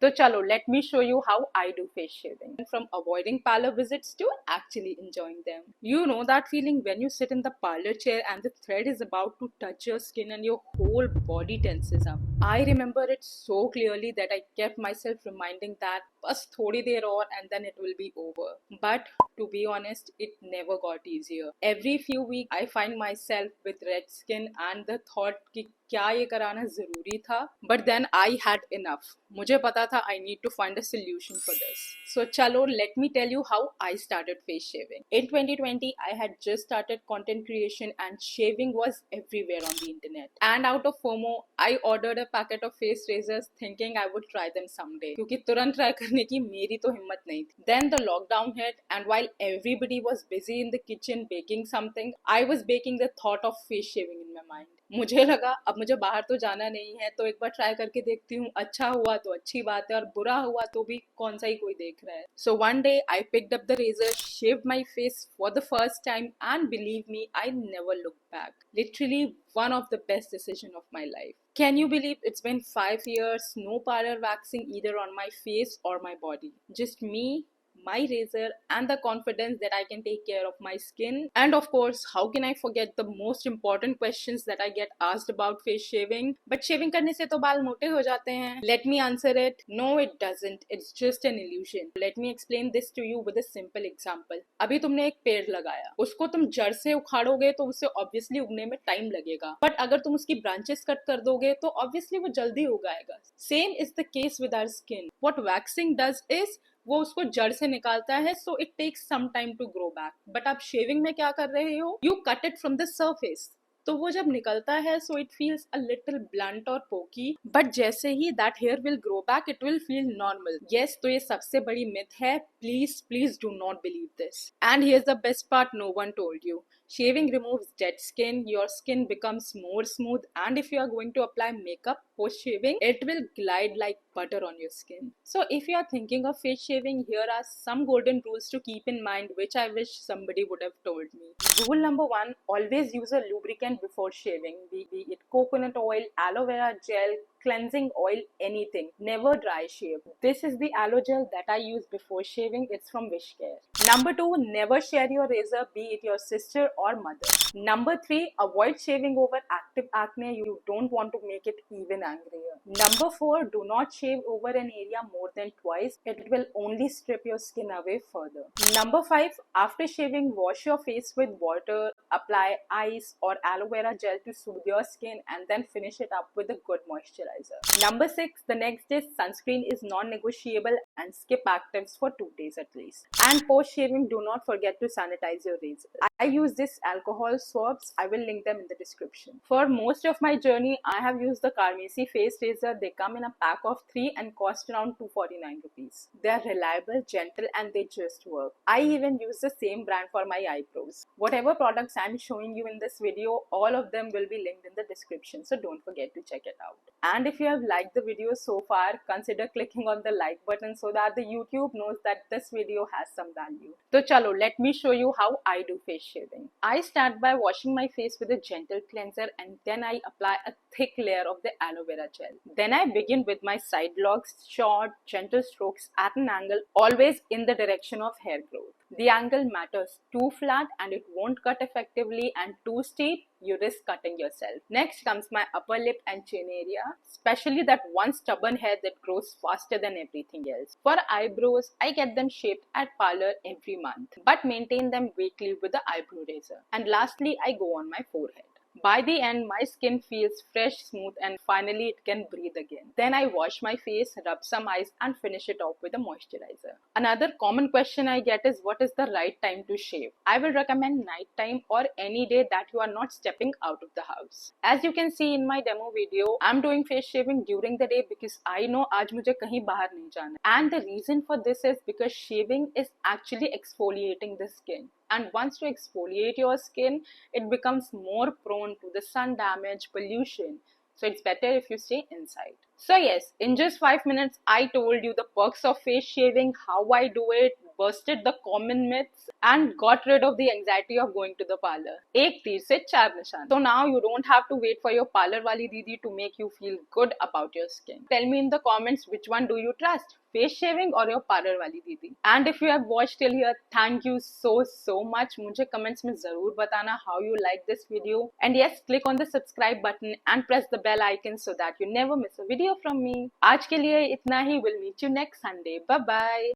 तो चलो let me show you how I do face shaving. From avoiding parlor visits to actually enjoying them. You know that feeling when you sit in the parlor chair and the thread is about to touch your skin and your whole body tenses up. I remember it so clearly that I kept myself reminding that bas thodi der aur and then it will be over. But to be honest, it never got easier. Every few weeks I find myself with red skin and the thought कि क्या ये कराना जरूरी था, but then I had enough. मुझे पता था I need to find a solution for this. So चलो let me tell you how I started face shaving. In 2020 I had just started content creation and shaving was everywhere on the internet, and out of FOMO I ordered a packet of face razors thinking I would try them someday, क्योंकि तुरंत try करने की मेरी तो हिम्मत नहीं थी. Then the lockdown hit and while everybody was busy in the kitchen baking something, I was baking the thought of face shaving in my mind. मुझे लगा अब मुझे बाहर तो जाना नहीं है तो एक बार ट्राई करके देखती हूँ, अच्छा हुआ तो अच्छी बात है और बुरा हुआ तो भी कौन सा ही कोई देख रहा है. So one day I picked up the razor, shaved my face for the first time, and believe me, I never looked back. Literally one of the best decisions of my life. Can you believe it's been 5 years, no parlor waxing either on my face or my body. Just me, my razor, and the confidence that I can take care of my skin. And of course, how can I forget the most important questions that I get asked about face shaving? But shaving करने से तो बाल मोटे हो जाते हैं. Let me answer it. No, it doesn't. It's just an illusion. Let me explain this to you with a simple example. अभी तुमने एक पेड़ लगाया, उसको तुम जड़ से उखाड़ोगे तो उसे ऑब्वियसली उगने में टाइम लगेगा, बट अगर तुम उसकी ब्रांचेस कट कर दोगे तो ऑब्वियसली वो जल्दी उगाएगा. Same is the case with our skin. What waxing does is वो उसको जड़ से निकालता है, so it takes some time to grow back. But आप शेविंग में क्या कर रहे हो, you cut it from the surface. तो वो जब निकलता है so it feels a little blunt और पोकी, बट जैसे ही that hair will grow back it will feel normal. Yes, तो ये सबसे बड़ी मिथ है. Please please do not believe this. And here is the best part no one told you. Shaving removes dead skin, your skin becomes more smooth, and if you are going to apply makeup post shaving, it will glide like butter on your skin. So if you are thinking of face shaving, here are some golden rules to keep in mind, which I wish somebody would have told me. Rule number 1, always use a lubricant before shaving, be it coconut oil, aloe vera gel, cleansing oil, anything. Never dry shave. This is the aloe gel that I use before shaving. It's from Wishcare. Number 2, never share your razor, be it your sister or mother. Number 3, avoid shaving over active acne. You don't want to make it even angrier. Number 4, do not shave over an area more than twice. It will only strip your skin away further. Number 5, after shaving, wash your face with water, apply ice or aloe vera gel to soothe your skin, and then finish it up with a good moisturizer. Number 6, the next day sunscreen is non-negotiable and skip actives for 2 days at least. And post shaving, do not forget to sanitize your razor. I use this alcohol swabs. I will link them in the description. For most of my journey, I have used the Carmesi face razor. They come in a pack of 3 and cost around 249 rupees. They are reliable, gentle, and they just work. I even use the same brand for my eyebrows. Whatever products I'm showing you in this video, all of them will be linked in the description, so don't forget to check it out. And if you have liked the video so far, consider clicking on the like button so that the YouTube knows that this video has some value. So chalo, let me show you how I do face shaving. I start by washing my face with a gentle cleanser and then I apply a thick layer of the aloe vera gel. Then I begin with my side locks, short, gentle strokes at an angle, always in the direction of hair growth. The angle matters. Too flat and it won't cut effectively, and too steep, you risk cutting yourself. Next comes my upper lip and chin area, especially that one stubborn hair that grows faster than everything else. For eyebrows, I get them shaped at parlor every month, but maintain them weekly with the eyebrow razor. And lastly, I go on my forehead. By the end, my skin feels fresh, smooth, and finally it can breathe again. Then I wash my face, rub some ice, and finish it off with a moisturizer. Another common question I get is what is the right time to shave? I will recommend night time or any day that you are not stepping out of the house. As you can see in my demo video, I'm doing face shaving during the day because I know आज मुझे कहीं बाहर नहीं जाना. And the reason for this is because shaving is actually exfoliating the skin. And once you exfoliate your skin, it becomes more prone to the sun damage, pollution. So it's better if you stay inside. So yes, in just 5 minutes, I told you the perks of face shaving, how I do it, busted the common myths and got rid of the anxiety of going to the parlor. एक तीर से चार निशान. So now you don't have to wait for your parlor wali didi to make you feel good about your skin. Tell me in the comments which one do you trust, face shaving or your parlor wali didi. And if you have watched till here, thank you so much. मुझे comments में जरूर बताना how you like this video. And yes, click on the subscribe button and press the bell icon so that you never miss a video from me. आज के लिए इतना ही. Will meet you next Sunday. Bye bye.